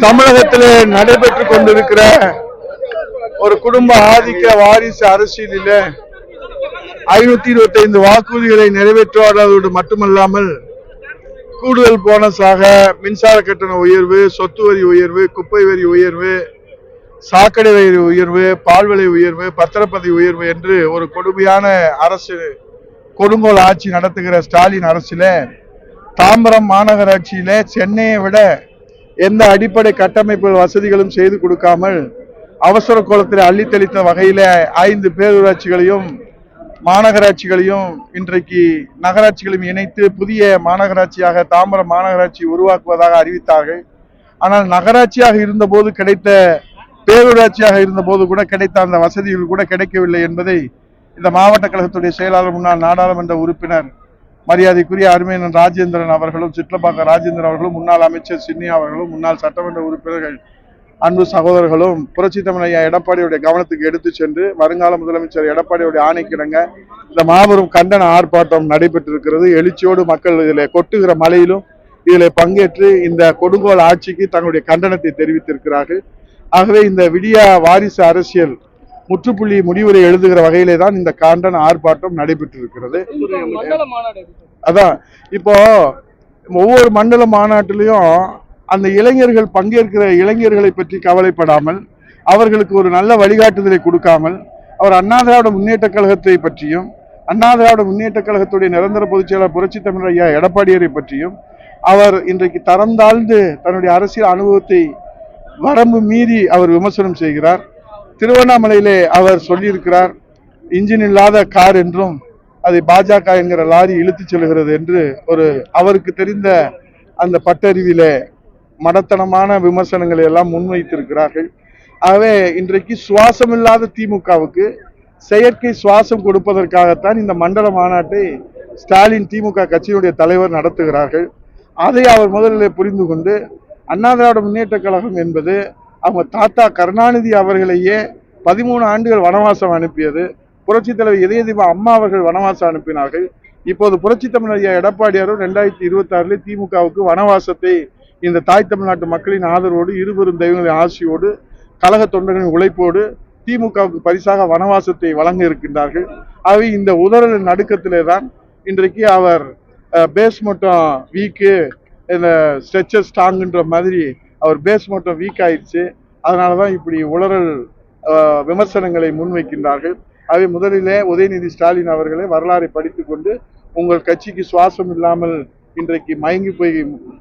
தமிழகத்திலே நடைபெற்றுக் கொண்டிருக்கிற ஒரு குடும்ப ஆதிக்க வாரிசு அரசியலில் 525 வாக்குறுதிகளை நிறைவேற்றுவதோடு மட்டுமல்லாமல் கூடுதல் போனஸாக மின்சார கட்டண உயர்வு, சொத்து வரி உயர்வு, குப்பை வரி உயர்வு, சாக்கடை வரி உயர்வு, பால்விலை உயர்வு, பத்திரப்பதிவு உயர்வு என்று ஒரு கொடுமையான அரசு கொடுங்கோல் ஆட்சி நடத்துகிற ஸ்டாலின் அரசில தாம்பரம் மாநகராட்சியில சென்னையை விட எந்த அடிப்படை கட்டமைப்பு வசதிகளும் செய்து கொடுக்காமல் அவசர கோலத்தில் அள்ளித்தளித்த வகையில 5 பேரூராட்சிகளையும் மாநகராட்சிகளையும் இன்றைக்கு நகராட்சிகளையும் இணைத்து புதிய மாநகராட்சியாக தாம்பரம் மாநகராட்சி உருவாக்குவதாக அறிவித்தார்கள். ஆனால் நகராட்சியாக இருந்தபோது கிடைத்த, பேரூராட்சியாக இருந்தபோது கூட கிடைத்த அந்த வசதிகள் கூட கிடைக்கவில்லை என்பதை இந்த மாவட்ட கழகத்துடைய செயலாளர், முன்னாள் நாடாளுமன்ற உறுப்பினர் மரியாதைக்குரிய அருமையன் ராஜேந்திரன் அவர்களும், சிட்லப்பாக்கம் ராஜேந்திரன் அவர்களும், முன்னாள் அமைச்சர் சின்னியா அவர்களும், முன்னாள் சட்டமன்ற உறுப்பினர்கள் அன்பு சகோதரர்களும் புரட்சி தமிழ் ஐயா எடப்பாடியுடைய கவனத்துக்கு எடுத்து சென்று வருங்கால முதலமைச்சர் எடப்பாடியுடைய ஆணைக்கிடங்க இந்த மாபெரும் கண்டன ஆர்ப்பாட்டம் நடைபெற்றிருக்கிறது. எழுச்சியோடு மக்கள் இதில் கொட்டுகிற மழையிலும் இதில் பங்கேற்று இந்த கொடுங்கோல் ஆட்சிக்கு தங்களுடைய கண்டனத்தை தெரிவித்திருக்கிறார்கள். ஆகவே இந்த விடியா வாரிசு அரசியல் முற்றுப்புள்ளி முடிவுரை எழுதுகிற வகையிலே தான் இந்த கண்டன ஆர்ப்பாட்டம் நடைபெற்றிருக்கிறது. அதான் இப்போ ஒவ்வொரு மண்டல மாநாட்டிலையும் அந்த இளைஞர்கள் பங்கேற்கிற இளைஞர்களை பற்றி கவலைப்படாமல், அவர்களுக்கு ஒரு நல்ல வழிகாட்டுதலை கொடுக்காமல், அவர் அண்ணா திராவிட முன்னேற்ற கழகத்தை பற்றியும், அண்ணா திராவிட முன்னேற்ற கழகத்துடைய நிரந்தர பொதுச் செயலாளர் புரட்சி தமிழ் ஐயா எடப்பாடியாரை பற்றியும் அவர் இன்றைக்கு தரம் தாழ்ந்து தன்னுடைய அரசியல் அனுபவத்தை வரம்பு மீறி அவர் விமர்சனம் செய்கிறார். திருவண்ணாமலையிலே அவர் சொல்லியிருக்கிறார், இன்ஜின் இல்லாத கார் என்றும் அதை பாஜக என்கிற லாரி இழுத்து செல்கிறது என்று அவருக்கு தெரிந்த அந்த பட்டறிவிலே மடத்தனமான விமர்சனங்களை எல்லாம் முன்வைத்திருக்கிறார்கள். ஆகவே இன்றைக்கு சுவாசம் இல்லாத திமுகவுக்கு செயற்கை சுவாசம் கொடுப்பதற்காகத்தான் இந்த மண்டல மாநாட்டை ஸ்டாலின் திமுக கட்சியினுடைய தலைவர் நடத்துகிறார்கள். அதை அவர் முதலில் புரிந்து கொண்டு, அண்ணா திராவிட முன்னேற்ற கழகம் என்பது அவங்க தாத்தா கருணாநிதி அவர்களையே 13 ஆண்டுகள் வனவாசம் அனுப்பியது. புரட்சி தலைவர் இதய தீபம் அம்மா அவர்கள் வனவாசம் அனுப்பினார்கள். இப்போது புரட்சி தமிழ் ஐயா எடப்பாடியாரும் 2026 திமுகவுக்கு வனவாசத்தை இந்த தாய் தமிழ்நாட்டு மக்களின் ஆதரவோடு, இருபெரும் தெய்வங்களின் ஆசியோடு, கழக தொண்டர்களின் உழைப்போடு திமுகவுக்கு பரிசாக வனவாசத்தை வழங்க இருக்கின்றார்கள். ஆகவே இந்த உதறல் நடுக்கத்திலே தான் இன்றைக்கு அவர் பேஸ் மட்டும் வீக்கு, இந்த ஸ்ட்ரெச்சர் ஸ்ட்ராங்குன்ற மாதிரி அவர் பேஸ் மட்டும் வீக் ஆயிடுச்சு. அதனாலதான் இப்படி உளறல் விமர்சனங்களை முன்வைக்கின்றார்கள். ஆகவே முதலிலே உதயநிதி ஸ்டாலின் அவர்களை வரலாறை படித்துக் கொண்டு, உங்கள் கட்சிக்கு சுவாசம் இல்லாமல் இன்றைக்கு மயங்கி போய்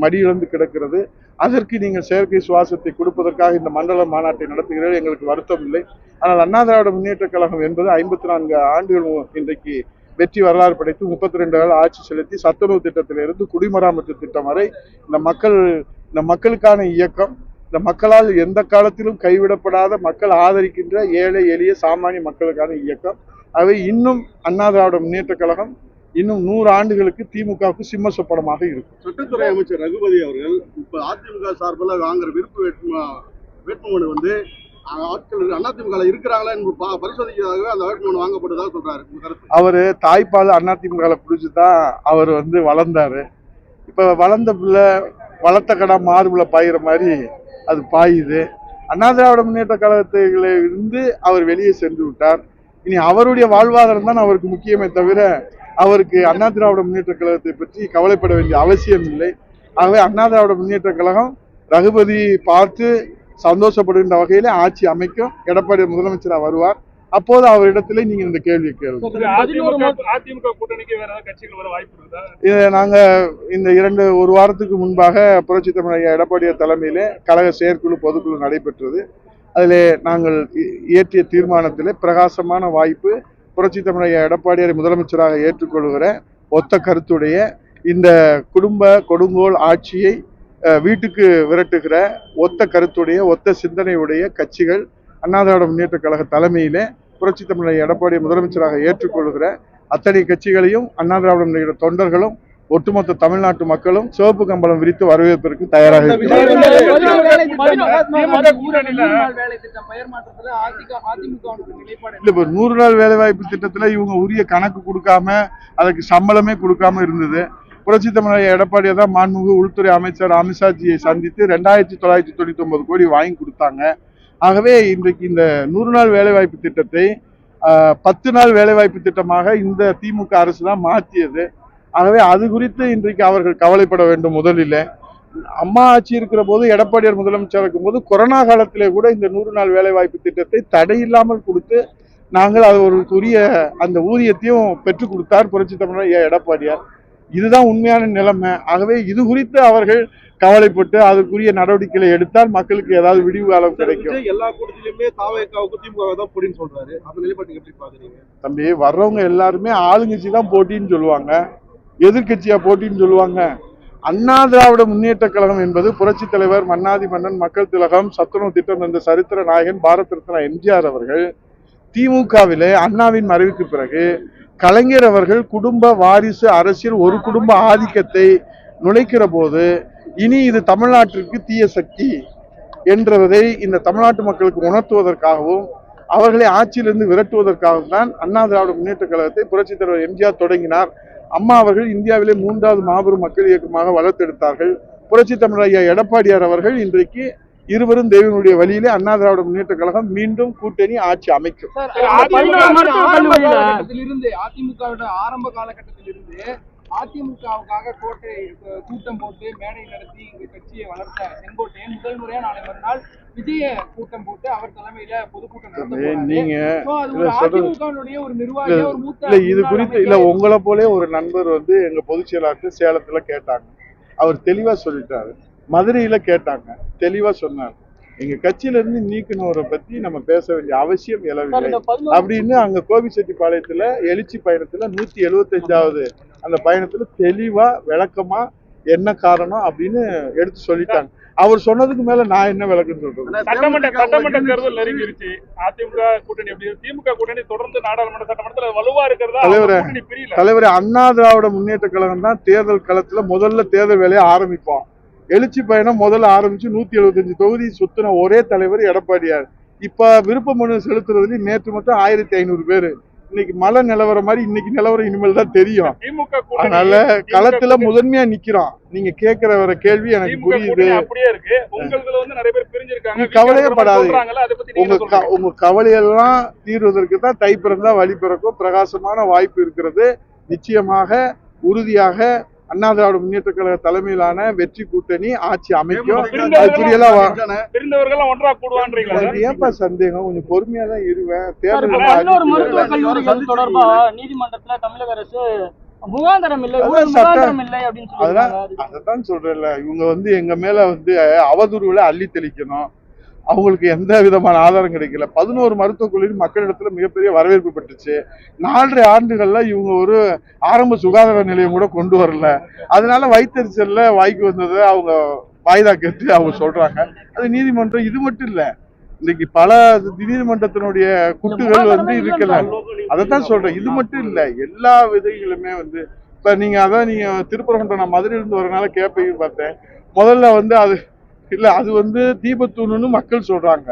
மடியிழந்து கிடக்கிறது, அதற்கு நீங்கள் செயற்கை சுவாசத்தை கொடுப்பதற்காக இந்த மண்டல மாநாட்டை நடத்துகிறீர்கள், எங்களுக்கு வருத்தம் இல்லை. ஆனால் அண்ணா திராவிட முன்னேற்ற கழகம் என்பது 54 ஆண்டுகள் இன்றைக்கு வெற்றி வரலாறு படைத்து 32 ஆண்டு ஆட்சி செலுத்தி சத்துணவு திட்டத்திலிருந்து குடிமராமத்து திட்டம் வரை இந்த மக்களுக்கான இயக்கம், இந்த மக்களால் எந்த காலத்திலும் கைவிடப்படாத, மக்கள் ஆதரிக்கின்ற ஏழை எளிய சாமானிய மக்களுக்கான இயக்கம். அவை இன்னும் அண்ணா திராவிட முன்னேற்ற கழகம் இன்னும் 100 ஆண்டுகளுக்கு திமுகவுக்கு சிம்ம சொப்பனமாக இருக்கும். சட்டத்துறை அமைச்சர் ரகுபதி அவர்கள் இப்ப அதிமுக சார்பில் வாங்குற விருப்பு வேட்புமனு வந்து ஆட்கள் அதிமுக இருக்கிறாங்களா என்று பரிசோதிக்கிறதாகவே அந்த வேட்புமனு வாங்கப்பட்டதாக சொல்றாரு. அவரு தாய்ப்பால் அதிமுக குடிச்சுதான் அவர் வளர்ந்தாரு. இப்ப வளர்ந்த பிள்ளை வளர்த்த கடை மார்புல பாயிற மாதிரி அது பாயுது. அண்ணா திராவிட முன்னேற்ற கழகத்தில இருந்து அவர் வெளியே சென்று விட்டார். இனி அவருடைய வாழ்வாதாரம் தான் அவருக்கு முக்கியமே தவிர அவருக்கு அண்ணா திராவிட முன்னேற்ற கழகத்தை பற்றி கவலைப்பட வேண்டிய அவசியம் இல்லை. ஆகவே அண்ணா திராவிட முன்னேற்ற கழகம் ரகுபதி பார்த்து சந்தோஷப்படுகின்ற வகையில ஆட்சி அமைக்கும். எடப்பாடி முதலமைச்சராக வருவார். அப்போது அவரிடத்திலே நீங்க இந்த கேள்வி கேள்வி நாங்க இந்த ஒரு வாரத்துக்கு முன்பாக புரட்சி தமிழ் ஐயா எடப்பாடியார் தலைமையிலே கழக செயற்குழு பொதுக்குழு நடைபெற்றது. அதிலே நாங்கள் இயற்றிய தீர்மானத்திலே பிரகாசமான வாய்ப்பு, புரட்சி தமிழ் ஐயா எடப்பாடியாரை முதலமைச்சராக ஏற்றுக்கொள்கிற ஒத்த கருத்துடைய இந்த குடும்ப கொடுங்கோல் ஆட்சியை வீட்டுக்கு விரட்டுகிற ஒத்த கருத்துடைய ஒத்த சிந்தனையுடைய கட்சிகள் அண்ணா திராவிட முன்னேற்ற கழக தலைமையிலே புரட்சி தமிழ் ஐயா எடப்பாடியை முதலமைச்சராக ஏற்றுக்கொள்கிற அத்தனை கட்சிகளையும் அண்ணா திராவிட முன்னேற்ற தொண்டர்களும் ஒட்டுமொத்த தமிழ்நாட்டு மக்களும் சிவப்பு கம்பளம் விரித்து வரவேற்பதற்கு தயாராக இருக்கிறார். இப்ப 100 நாள் வேலை வாய்ப்பு திட்டத்துல இவங்க உரிய கணக்கு கொடுக்காம, அதுக்கு சம்பளமே கொடுக்காம இருந்தது. புரட்சி தமிழர் எடப்பாடியை தான் மாண்புமிகு உள்துறை அமைச்சர் அமித்ஷாஜியை சந்தித்து 2999 கோடி வாங்கி கொடுத்தாங்க. ஆகவே இன்றைக்கு இந்த 100 நாள் வேலைவாய்ப்பு திட்டத்தை 10 நாள் வேலைவாய்ப்பு திட்டமாக இந்த திமுக அரசு தான் மாற்றியது. ஆகவே அது குறித்து இன்றைக்கு அவர்கள் கவலைப்பட வேண்டும். முதலில் அம்மா ஆட்சி இருக்கிற போது, எடப்பாடியார் முதலமைச்சர் இருக்கும் போது, கொரோனா காலத்திலே கூட இந்த 100 நாள் வேலைவாய்ப்பு திட்டத்தை தடையில்லாமல் கொடுத்து நாங்கள் அது ஒரு உரிய அந்த ஊதியத்தையும் பெற்றுக் கொடுத்தார் புரட்சி தமிழர் எடப்பாடியார். இதுதான் உண்மையான நிலைமை. ஆகவே இது குறித்து அவர்கள் கவலைப்பட்டு அதற்குரிய நடவடிக்கைகளை எடுத்தால் மக்களுக்கு ஏதாவது விடிவு காலம் கிடைக்கும். எல்லா கூட்டத்திலுமே தாவேக்காவுக்கு திமுக தான் போட்டின்னு சொல்றாரு. அந்த நிலைப்பாடு எப்படி பாக்குறீங்க? தம்பி, வர்றவங்க எல்லாருமே ஆளுங்கட்சி தான் போட்டின்னு சொல்லுவாங்க, எதிர்கட்சியா போட்டின்னு சொல்லுவாங்க. அண்ணா திராவிட முன்னேற்ற கழகம் என்பது புரட்சி தலைவர், மன்னாதி மன்னன், மக்கள் திலகம், சத்துணவு திட்டம் என்ற சரித்திர நாயகன் பாரத ரத்னா எம்ஜிஆர் அவர்கள் திமுகவிலே அண்ணாவின் மறைவுக்கு பிறகு கலைஞர் அவர்கள் குடும்ப வாரிசு அரசியல் ஒரு குடும்ப ஆதிக்கத்தை நுழைக்கிற போது, இனி இது தமிழ்நாட்டிற்கு தீய சக்தி என்றதை இந்த தமிழ்நாட்டு மக்களுக்கு உணர்த்துவதற்காகவும் அவர்களை ஆட்சியிலிருந்து விரட்டுவதற்காகவும் தான் அண்ணா திராவிட முன்னேற்ற கழகத்தை புரட்சி தலைவர் எம்ஜிஆர் தொடங்கினார். அம்மா அவர்கள் இந்தியாவிலே 3வது மாபெரும் மக்கள் இயக்கமாக வளர்த்தெடுத்தார்கள். புரட்சி தமிழர் எடப்பாடியார் அவர்கள் இன்றைக்கு இருவரும் தேவனுடைய வழியிலே அண்ணா திராவிட முன்னேற்ற கழகம் மீண்டும் கூட்டணி ஆட்சி அமைக்கும். அதிமுக ஆரம்ப காலகட்டத்திலிருந்து அதிமுகவுக்காக கூட்டம் போட்டு மேடை நடத்தி எங்க கட்சியை வளர்த்த செங்கோட்டையன் முதல் முறையா நாளை மறுநாள் விஜய கூட்டம் போட்டு அவர் தலைமையில பொதுக்கூட்டம் இது குறித்து இல்ல உங்களை போலே ஒரு நண்பர் வந்து எங்க பொதுச் செயலாளர் சேலத்துல கேட்டாங்க. அவர் தெளிவா சொல்லிட்டாரு. மதுரையில கேட்டாங்க, தெளிவா சொன்னார். எங்க கட்சியில இருந்து நீக்கினவரை பத்தி நம்ம பேச வேண்டிய அவசியம் எழவில்லை அப்படின்னு அங்க கோபிச்செட்டிப்பாளையத்துல எழுச்சி பயணத்துல 175வது அந்த பயணத்துல தெளிவா விளக்கமா என்ன காரணம் அப்படின்னு எடுத்து சொல்லிட்டாங்க. அவர் சொன்னதுக்கு மேல நான் என்ன விளக்கம் சொல்றது? சட்டமன்ற தேர்தல் நெருங்கிருச்சு. அதிமுக கூட்டணி எப்படி? திமுக கூட்டணி தொடர்ந்து நாடாளுமன்ற சட்டமன்றத்தில் வலுவா இருக்கிறதா? தலைவர், அண்ணா திராவிட முன்னேற்ற கழகம் தான் தேர்தல் களத்துல முதல்ல தேர்தல் வேலையை ஆரம்பிப்போம். எழுச்சி பயணம் முதல்ல ஆரம்பிச்சு 175 தொகுதி சுத்தின ஒரே தலைவர் எடப்பாடியார். இப்ப விருப்ப மனு செலுத்துறதுல நேற்று மட்டும் 1500 பேரு. இன்னைக்கு மழை நிலவரம் மாதிரி இன்னைக்கு நிலவரம் இனிமேல் தான் தெரியும். அதனால களத்துல முதன்மையா நிக்கிறோம். நீங்க கேட்கிற வர கேள்வி எனக்கு புரியுது. கவலையப்படாது. உங்க கவலையெல்லாம் தீர்வதற்கு தான் தை பிறந்தா வழி பிறக்கும் பிரகாசமான வாய்ப்பு இருக்கிறது. நிச்சயமாக உறுதியாக அண்ணா திராவிட முன்னேற்ற கழக தலைமையிலான வெற்றி கூட்டணி ஆட்சி அமைக்கும். ஏன்பா சந்தேகம்? கொஞ்சம் பொறுமையா தான் இருவேன். தேர்தல் தொடர்பா நீதிமன்றத்துல தமிழக அரசு முகாந்திரம் இல்லை, அதான் சொல்றேன்ல. இவங்க வந்து எங்க மேல வந்து அவதூறுகளை அள்ளி தெளிக்கணும். அவங்களுக்கு எந்த விதமான ஆதாரம் கிடைக்கல. 11 மருத்துவக் கல்லூரி மக்களிடத்துல மிகப்பெரிய வரவேற்பு பெற்றுச்சு. 4.5 ஆண்டுகள்ல இவங்க ஒரு ஆரம்ப சுகாதார நிலையம் கூட கொண்டு வரல. அதனால வயிற்றுச்சல்ல வாய்க்கு வந்ததை அவங்க வாய்தா கேட்டு அவங்க சொல்றாங்க. அது நீதிமன்றம் இது மட்டும் இல்ல, இன்னைக்கு பல நீதிமன்றத்தினுடைய குட்டுகள் வந்து இருக்கல. அதைத்தான் சொல்றேன். இது மட்டும் இல்ல, எல்லா விதைகளுமே வந்து இப்ப நீங்க திருப்பரங்குன்றம், நான் மதுரையிலிருந்து வரனால கேட்பீங்க பார்த்தேன். முதல்ல வந்து அது வந்து தீபத்தூணுன்னு மக்கள் சொல்றாங்க.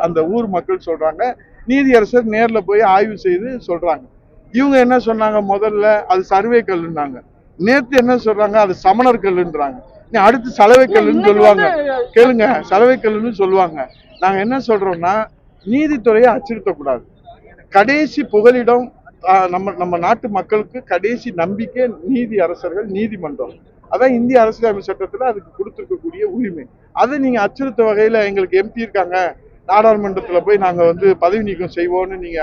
அந்த ஊர் மக்கள் சொல்றாங்க. நீதியரசர் நேர்ல போய் ஆய்வு செய்து சொல்றாங்க. இவங்க என்ன சொன்னாங்க? முதல்ல அது சர்வே கல்லுன்னாங்க. நேத்து என்ன சொல்றாங்க? அது சமணர் கல்லுன்றாங்க. அடுத்து சலவை கல்லுன்னு சொல்லுவாங்க. கேளுங்க, சலவை கல்லுன்னு சொல்லுவாங்க. நாங்க என்ன சொல்றோம்னா, நீதித்துறையை அச்சுறுத்தக்கூடாது. கடைசி புகலிடம் நம்ம நாட்டு மக்களுக்கு கடைசி நம்பிக்கை நீதி அரசர்கள், நீதிமன்றம். அதான் இந்திய அரசியலமைப்பு சட்டத்துல அதுக்கு கொடுத்திருக்கக்கூடிய உரிமை. அதை நீங்க அச்சுறுத்த வகையில எங்களுக்கு எம்பி இருக்காங்க, நாடாளுமன்றத்துல போய் நாங்க வந்து பதவி நீக்கம் செய்வோம்னு நீங்க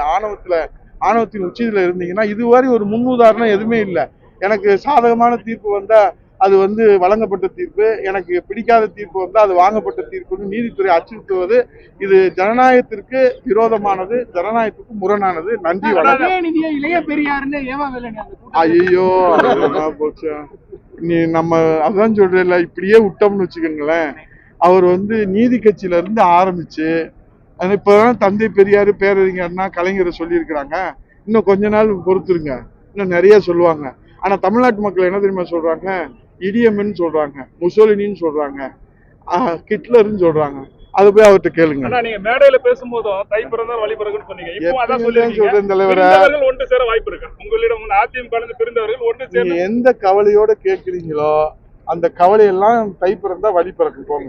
ஆணவத்தின் உச்சியில இருந்தீங்கன்னா, இதுவரை ஒரு முன்னுதாரணம் எதுவுமே இல்லை. எனக்கு சாதகமான தீர்ப்பு வந்தா அது வந்து வழங்கப்பட்ட தீர்ப்பு, எனக்கு பிடிக்காத தீர்ப்பு வந்தா அது வாங்கப்பட்ட தீர்ப்புன்னு நீதித்துறை அச்சுறுத்துவது இது ஜனநாயகத்திற்கு விரோதமானது, ஜனநாயகத்துக்கு முரணானது. நன்றி, வணக்கம். ஐயோ, போச்சு. நீ நம்ம அதான் சொல்றேன்ல, இப்படியே விட்டோம்னு வச்சுக்கோங்களேன். அவர் வந்து நீதி கட்சியில இருந்து ஆரம்பிச்சு இப்பதான் தந்தை பெரியாரு, பேரறிஞர்னா கலைஞரை சொல்லியிருக்கிறாங்க. இன்னும் கொஞ்ச நாள் பொறுத்துருங்க, இன்னும் நிறைய சொல்லுவாங்க. ஆனா தமிழ்நாட்டு மக்கள் என்ன தெரியுமா சொல்றாங்க? இடியம்னு சொல்றாங்க, முசோலினின்னு சொல்றாங்க, ஹிட்லர்னு சொல்றாங்க. அது போய் அவர்கிட்ட கேளுங்க. ஆனா நீங்க மேடையில பேசும்போதும் தை பிறந்தால் வழி பிறகுன்னு சொன்னீங்க. இப்போ அதான் எப்பயும் சொல்லிருக்கீங்க. சொல்றேன் தலைவரே. பிரிந்தவர்கள் ஒன்று சேர வாய்ப்பு இருக்கு. உங்களிடம் அதிமுக ல இருந்து பிரிந்தவர்கள் ஒன்று சேர நீங்க எந்த கவலையோட கேட்கிறீங்களோ அந்த கவலையெல்லாம் தை பிறந்தா வழி பிறக்கும் போங்க.